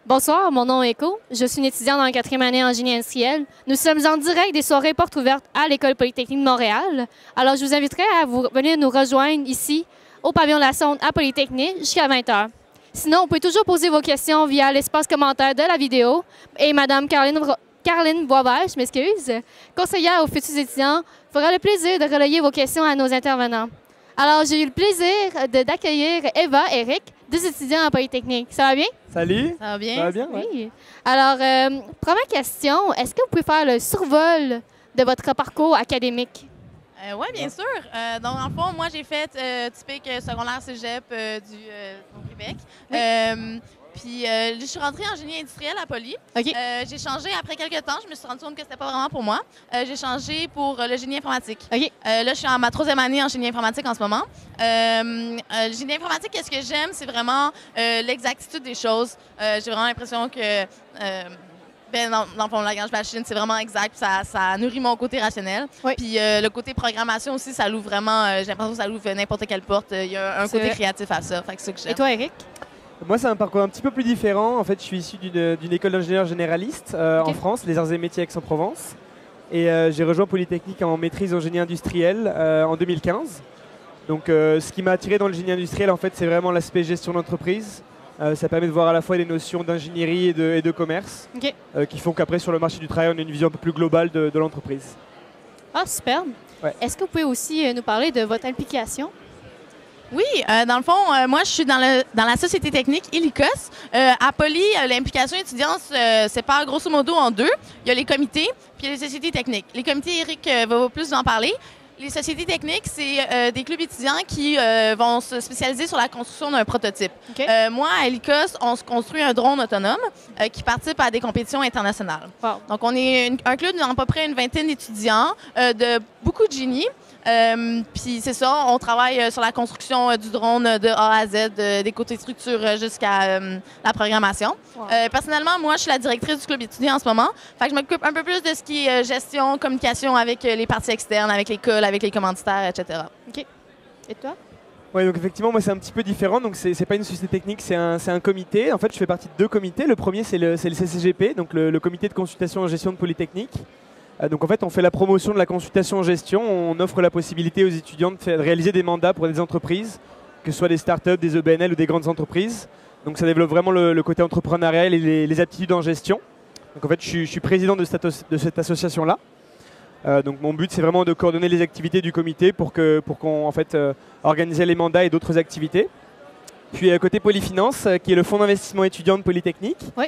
Bonsoir, mon nom est Echo. Je suis une étudiante en 4e année en génie industriel. Nous sommes en direct des soirées portes ouvertes à l'École polytechnique de Montréal. Alors, je vous inviterai à venir nous rejoindre ici, au pavillon de la Sonde à Polytechnique, jusqu'à 20 h. Sinon, vous pouvez toujours poser vos questions via l'espace commentaire de la vidéo. Et Mme Caroline Boisvert, je m'excuse, conseillère aux futurs étudiants, fera le plaisir de relayer vos questions à nos intervenants. Alors, j'ai eu le plaisir d'accueillir Eva et Eric, deux étudiants en Polytechnique. Ça va bien? Salut! Ça va bien? Ça va bien, Oui. ouais. Alors, première question, est-ce que vous pouvez faire le survol de votre parcours académique? Oui, bien sûr. Donc, dans le fond, moi, j'ai fait typique secondaire cégep au Québec. Puis, je suis rentrée en génie industriel à Poly. OK. J'ai changé après quelques temps. Je me suis rendue compte que c'était pas vraiment pour moi. J'ai changé pour le génie informatique. OK. Là, je suis en ma 3e année en génie informatique en ce moment. Le génie informatique, qu'est-ce que j'aime? C'est vraiment l'exactitude des choses. J'ai vraiment l'impression que... dans le fond, le langage machine, c'est vraiment exact. Ça nourrit mon côté rationnel. Oui. Puis le côté programmation aussi, ça l'ouvre vraiment. J'ai l'impression que ça l'ouvre n'importe quelle porte. Il y a un C'est côté vrai. créatif à ça. Fait que c'est ça que j'aime. Et toi, Eric? Moi, c'est un parcours un petit peu plus différent. En fait, je suis issu d'une école d'ingénieurs généralistes en France, les arts et métiers Aix-en-Provence. Et j'ai rejoint Polytechnique en maîtrise en génie industriel en 2015. Donc, ce qui m'a attiré dans le génie industriel, en fait, c'est vraiment l'aspect gestion d'entreprise. Ça permet de voir à la fois les notions d'ingénierie et de commerce OK. qui font qu'après, sur le marché du travail, on a une vision un peu plus globale de l'entreprise. Ah, superbe. Ouais. Est-ce que vous pouvez aussi nous parler de votre implication? Oui, dans le fond, moi, je suis dans la société technique Helicos. À Poly, l'implication étudiante se sépare grosso modo en deux. Il y a les comités, puis il y a les sociétés techniques. Les comités, Eric va plus en parler. Les sociétés techniques, c'est des clubs étudiants qui vont se spécialiser sur la construction d'un prototype. OK. Moi, à Helicos, on se construit un drone autonome qui participe à des compétitions internationales. Wow. Donc, on est un club d'à peu près une vingtaine d'étudiants, de beaucoup de génie. Puis c'est ça, on travaille sur la construction du drone de A à Z, des côtés structure jusqu'à la programmation. Wow. Personnellement, moi, je suis la directrice du club étudiant en ce moment. Fait que je m'occupe un peu plus de ce qui est gestion, communication avec les parties externes, avec l'école, avec les commanditaires, etc. OK. Et toi? Ouais, donc effectivement, moi c'est un petit peu différent. Donc c'est pas une société technique, c'est un comité. En fait, je fais partie de deux comités. Le premier, c'est le CCGP, donc le comité de consultation en gestion de Polytechnique. Donc en fait, on fait la promotion de la consultation en gestion. On offre la possibilité aux étudiants de réaliser des mandats pour des entreprises, que ce soit des startups, des EBNL ou des grandes entreprises. Donc ça développe vraiment le côté entrepreneurial et les aptitudes en gestion. Donc en fait, je suis président de cette association-là. Donc mon but, c'est vraiment de coordonner les activités du comité pour qu'on en fait, organiser les mandats et d'autres activités. Puis côté Polyfinance, qui est le fonds d'investissement étudiant de Polytechnique. Oui.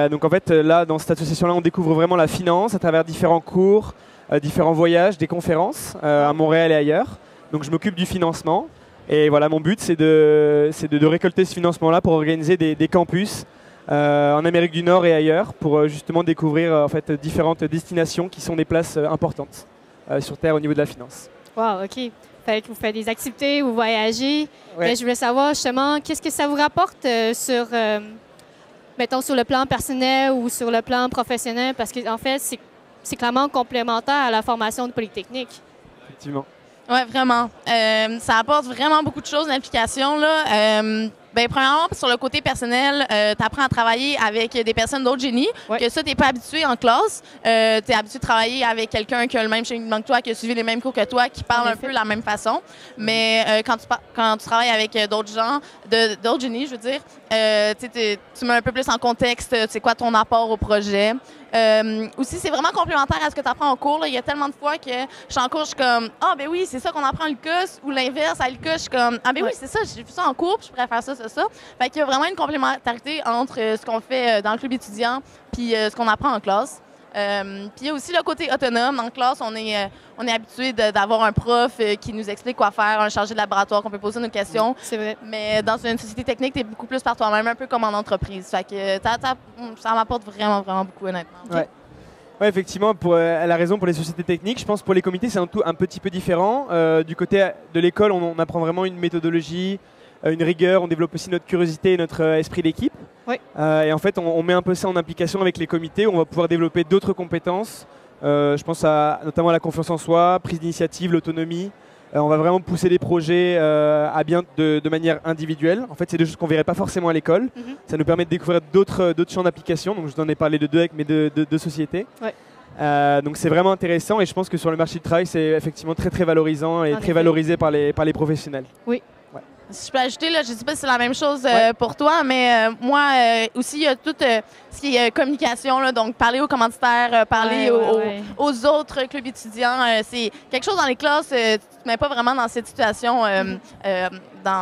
Donc en fait, là, dans cette association-là, on découvre vraiment la finance à travers différents cours, différents voyages, des conférences à Montréal et ailleurs. Donc je m'occupe du financement. Et voilà, mon but, c'est de récolter ce financement-là pour organiser des campus en Amérique du Nord et ailleurs pour justement découvrir en fait, différentes destinations qui sont des places importantes sur Terre au niveau de la finance. Wow, OK. Fait que vous faites des activités, vous voyagez. Ouais. Mais je voulais savoir justement, qu'est-ce que ça vous rapporte mettons, sur le plan personnel ou sur le plan professionnel? Parce qu'en fait, c'est clairement complémentaire à la formation de Polytechnique. Effectivement. Oui, vraiment. Ça apporte vraiment beaucoup de choses d'implication, là. Premièrement, sur le côté personnel, tu apprends à travailler avec des personnes d'autres génies, Ouais. que ça, tu n'es pas habitué en classe. Tu es habitué de travailler avec quelqu'un qui a le même cheminement que toi, qui a suivi les mêmes cours que toi, qui parle En un effet. peu la même façon. Mais quand tu travailles avec d'autres gens, d'autres génies, je veux dire, tu mets un peu plus en contexte, c'est quoi ton apport au projet. Aussi, c'est vraiment complémentaire à ce que tu apprends en cours. Là. Il y a tellement de fois que je suis en cours, je suis comme « Ah, ben oui, c'est ça qu'on apprend à l'UQAS » ou l'inverse, à l'UQAS, je suis comme « Ah, ben oui, c'est ça, j'ai vu ça en cours, puis je pourrais faire ça, ça, ça. » Fait qu'il y a vraiment une complémentarité entre ce qu'on fait dans le club étudiant puis ce qu'on apprend en classe. Puis il y a aussi le côté autonome. En classe, on est habitué d'avoir un prof qui nous explique quoi faire, un chargé de laboratoire qu'on peut poser nos questions. C'est vrai. Mais dans une société technique, tu es beaucoup plus par toi-même, un peu comme en entreprise. Fait que ça m'apporte vraiment, vraiment beaucoup, honnêtement. Ouais. Ouais, effectivement, elle a raison pour les sociétés techniques. Je pense que pour les comités, c'est un petit peu différent. Du côté de l'école, on apprend vraiment une méthodologie, une rigueur, on développe aussi notre curiosité et notre esprit d'équipe. Oui. Et en fait, on met un peu ça en implication avec les comités où on va pouvoir développer d'autres compétences. Je pense notamment à la confiance en soi, prise d'initiative, l'autonomie, On va vraiment pousser les projets à bien de manière individuelle. En fait, c'est des choses qu'on ne verrait pas forcément à l'école. Ça nous permet de découvrir d'autres champs d'application. Donc, je vous en ai parlé de deux avec mes deux sociétés. Ouais. Donc, c'est vraiment intéressant et je pense que sur le marché du travail, c'est effectivement très, très valorisant et très valorisé par les professionnels. Oui. Si je peux ajouter, là, je ne sais pas si c'est la même chose pour toi, mais moi aussi, il y a tout ce qui est communication, là, donc parler aux commanditaires, parler aux autres clubs étudiants. C'est quelque chose dans les classes, tu ne te mets pas vraiment dans cette situation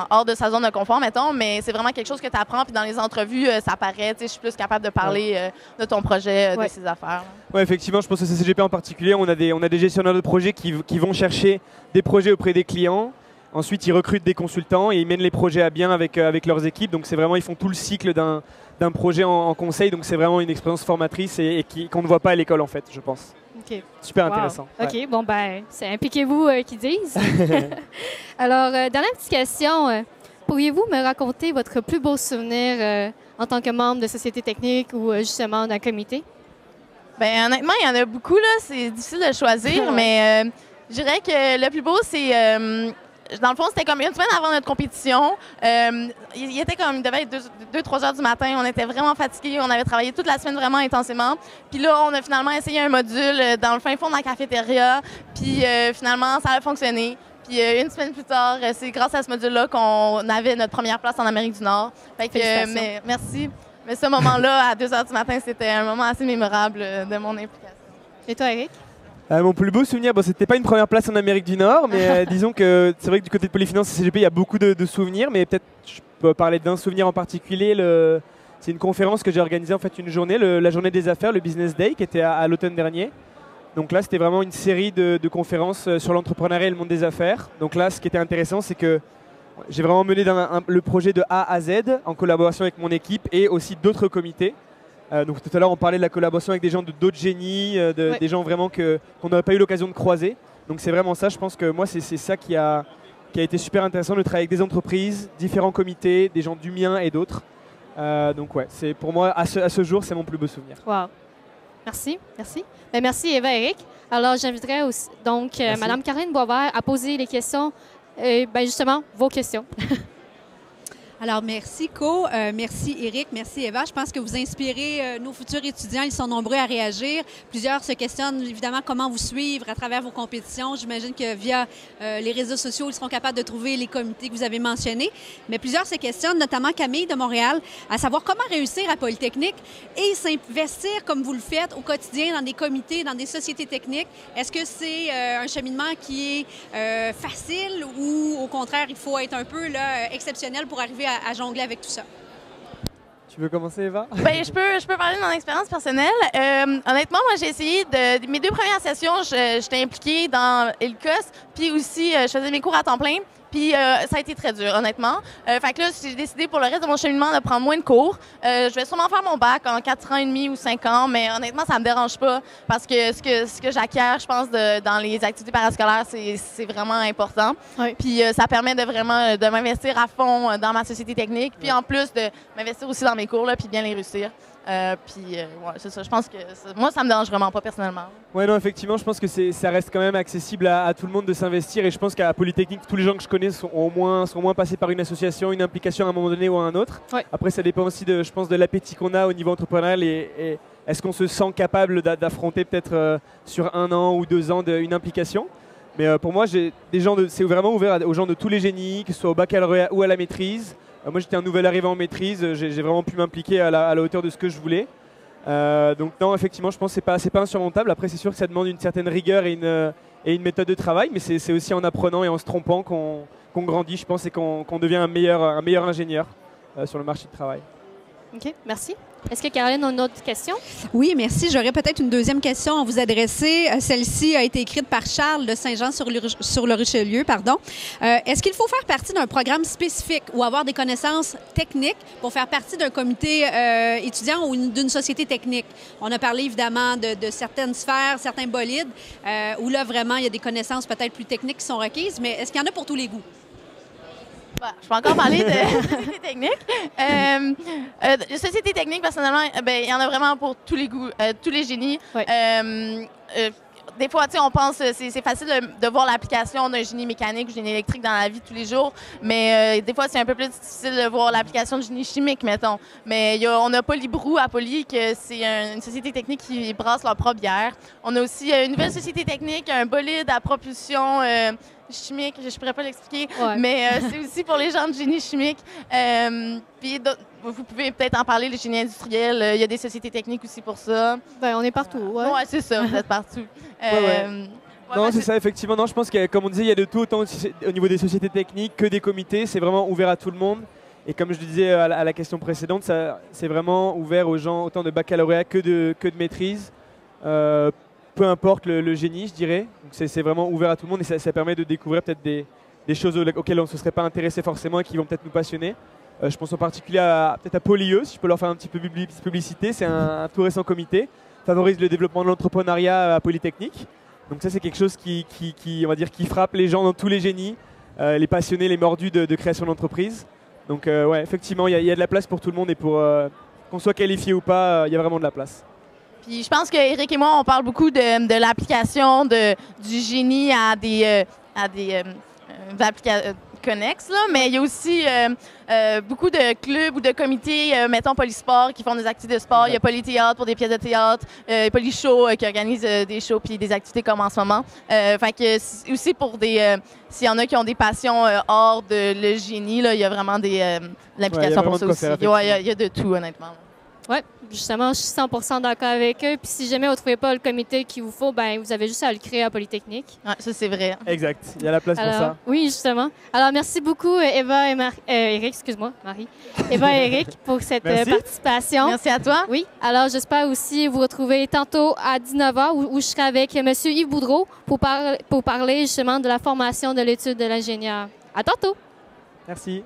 hors de sa zone de confort, mettons, mais c'est vraiment quelque chose que tu apprends, puis dans les entrevues, ça apparaît. Je suis plus capable de parler de ton projet, de ces affaires. Oui, effectivement, je pense que CCGP en particulier, on a des gestionnaires de projets qui vont chercher des projets auprès des clients. Ensuite, ils recrutent des consultants et ils mènent les projets à bien avec leurs équipes. Donc, c'est vraiment, ils font tout le cycle d'un projet en conseil. Donc, c'est vraiment une expérience formatrice et qu'on ne voit pas à l'école, en fait, je pense. Okay. Super intéressant. OK, bon, ben, c'est impliquez-vous qu'ils disent. Alors, dernière petite question. Pourriez-vous me raconter votre plus beau souvenir en tant que membre de société technique ou justement d'un comité? Bien, honnêtement, il y en a beaucoup, là. C'est difficile de choisir, mais je dirais que le plus beau, c'est... dans le fond, c'était comme une semaine avant notre compétition. Il devait être 2-3 heures du matin. On était vraiment fatigués. On avait travaillé toute la semaine vraiment intensément. Puis là, on a finalement essayé un module dans le fin fond de la cafétéria. Puis finalement, ça a fonctionné. Puis une semaine plus tard, c'est grâce à ce module-là qu'on avait notre première place en Amérique du Nord. Fait que, merci. Mais ce moment-là, à 2 heures du matin, c'était un moment assez mémorable de mon implication. Et toi, Eric? Mon plus beau souvenir, c'était pas une première place en Amérique du Nord, mais disons que c'est vrai que du côté de Polyfinance et CCGP, il y a beaucoup de souvenirs, mais peut-être je peux parler d'un souvenir en particulier. C'est une conférence que j'ai organisée, en fait, une journée, la journée des affaires, le Business Day, qui était à l'automne dernier. Donc là, c'était vraiment une série de conférences sur l'entrepreneuriat et le monde des affaires. Donc là, ce qui était intéressant, c'est que j'ai vraiment mené le projet de A à Z en collaboration avec mon équipe et aussi d'autres comités. Donc tout à l'heure, on parlait de la collaboration avec des gens d'autres génies, des gens vraiment qu'on n'aurait pas eu l'occasion de croiser. Donc c'est vraiment ça, je pense que moi, c'est ça qui a été super intéressant, de travailler avec des entreprises, différents comités, des gens du mien et d'autres. Donc ouais, c'est pour moi, à ce jour, c'est mon plus beau souvenir. Wow. Merci, merci. Ben, merci Eva et Eric. Alors j'inviterai aussi, donc Mme Caroline Boisvert à poser les questions, justement vos questions. Alors, merci, Co. Merci, Éric. Merci, Eva. Je pense que vous inspirez nos futurs étudiants. Ils sont nombreux à réagir. Plusieurs se questionnent, évidemment, comment vous suivre à travers vos compétitions. J'imagine que via les réseaux sociaux, ils seront capables de trouver les comités que vous avez mentionnés. Mais plusieurs se questionnent, notamment Camille de Montréal, à savoir comment réussir à Polytechnique et s'investir comme vous le faites au quotidien dans des comités, dans des sociétés techniques. Est-ce que c'est un cheminement qui est facile ou, au contraire, il faut être un peu exceptionnel pour arriver à jongler avec tout ça? Tu veux commencer, Eva? Bien, je peux parler de mon expérience personnelle. Honnêtement, moi, j'ai essayé mes 2 premières sessions, j'étais impliquée dans ELCOS, puis aussi, je faisais mes cours à temps plein. Puis ça a été très dur, honnêtement. Fait que là, j'ai décidé pour le reste de mon cheminement de prendre moins de cours. Je vais sûrement faire mon bac en 4 ans et demi ou 5 ans, mais honnêtement, ça me dérange pas parce que ce que j'acquiers, je pense, dans les activités parascolaires, c'est vraiment important. Oui. Puis ça permet de m'investir à fond dans ma société technique, puis en plus de m'investir aussi dans mes cours, là, puis bien les réussir. C'est ça. Je pense que moi, ça me dérange vraiment pas personnellement. Ouais, non, effectivement, je pense que ça reste quand même accessible à tout le monde de s'investir. Et je pense qu'à Polytechnique, tous les gens que je connais sont au moins passés par une association, une implication à un moment donné ou à un autre. Ouais. Après, ça dépend aussi, je pense, de l'appétit qu'on a au niveau entrepreneurial et est-ce qu'on se sent capable d'affronter peut-être sur 1 an ou 2 ans une implication. Mais pour moi, c'est vraiment ouvert aux gens de tous les génies, que ce soit au baccalauréat ou à la maîtrise. Moi, j'étais un nouvel arrivé en maîtrise, j'ai vraiment pu m'impliquer à la hauteur de ce que je voulais. Donc non, effectivement, je pense que c'est pas insurmontable. Après, c'est sûr que ça demande une certaine rigueur et une méthode de travail, mais c'est aussi en apprenant et en se trompant qu'on grandit, je pense, et qu'on devient un meilleur ingénieur sur le marché du travail. OK, merci. Est-ce que Caroline a une autre question? Oui, merci. J'aurais peut-être une deuxième question à vous adresser. Celle-ci a été écrite par Charles de Saint-Jean-sur-le-Richelieu. Est-ce qu'il faut faire partie d'un programme spécifique ou avoir des connaissances techniques pour faire partie d'un comité étudiant ou d'une société technique? On a parlé évidemment de certaines sphères, certains bolides, où là, vraiment, il y a des connaissances peut-être plus techniques qui sont requises, mais est-ce qu'il y en a pour tous les goûts? Je peux encore parler de société technique. Société technique, personnellement, il y en a vraiment pour tous les goûts, tous les génies. Oui. des fois, on pense c'est facile de voir l'application d'un génie mécanique ou génie électrique dans la vie de tous les jours, mais des fois, c'est un peu plus difficile de voir l'application de génie chimique, mettons. Mais on a Polybrou à Poly, que c'est une société technique qui brasse leur propre bière. On a aussi une nouvelle société technique, un bolide à propulsion chimique, je ne pourrais pas l'expliquer, mais c'est aussi pour les gens de génie chimique. Puis vous pouvez peut-être en parler, les génies industriels, il y a des sociétés techniques aussi pour ça. Ben, on est partout, Oui, c'est ça, vous êtes partout. Non, c'est ça, effectivement. Non, je pense que, comme on disait, il y a de tout, autant au niveau des sociétés techniques que des comités. C'est vraiment ouvert à tout le monde. Et comme je le disais à la question précédente, c'est vraiment ouvert aux gens, autant de baccalauréat que de maîtrise. Peu importe le génie, je dirais. C'est vraiment ouvert à tout le monde et ça permet de découvrir peut-être des choses auxquelles on ne se serait pas intéressé forcément et qui vont peut-être nous passionner. Je pense en particulier peut-être à Polyeux, si je peux leur faire un petit peu de publicité. C'est un tout récent comité, favorise le développement de l'entrepreneuriat à Polytechnique. Donc ça, c'est quelque chose qui, on va dire, qui frappe les gens dans tous les génies, les passionnés, les mordus de création d'entreprise. Donc ouais, effectivement, il y a de la place pour tout le monde et pour qu'on soit qualifié ou pas, il y a vraiment de la place. Puis je pense qu'Éric et moi, on parle beaucoup de l'application du génie à des applications connexes, là, mais il y a aussi beaucoup de clubs ou de comités, mettons Polysport, qui font des activités de sport. Il y a Polythéâtre pour des pièces de théâtre, Polyshow qui organise des shows puis des activités comme en ce moment. Fait que aussi pour s'il y en a qui ont des passions hors de le génie, là, il y a vraiment l'application pour ça aussi. Il y a de tout, honnêtement. Oui, justement, je suis 100% d'accord avec eux. Puis si jamais vous ne trouvez pas le comité qu'il vous faut, ben vous avez juste à le créer à Polytechnique. Ouais, ça, c'est vrai. Exact. Il y a la place pour ça. Oui, justement. Alors, merci beaucoup, Eva et Éric, excuse-moi, Marie. Eva et Éric, pour cette participation. Merci à toi. Oui. Alors, j'espère aussi vous retrouver tantôt à 19h où je serai avec M. Yves Boudreau pour parler justement de la formation de l'étude de l'ingénieur. À tantôt. Merci.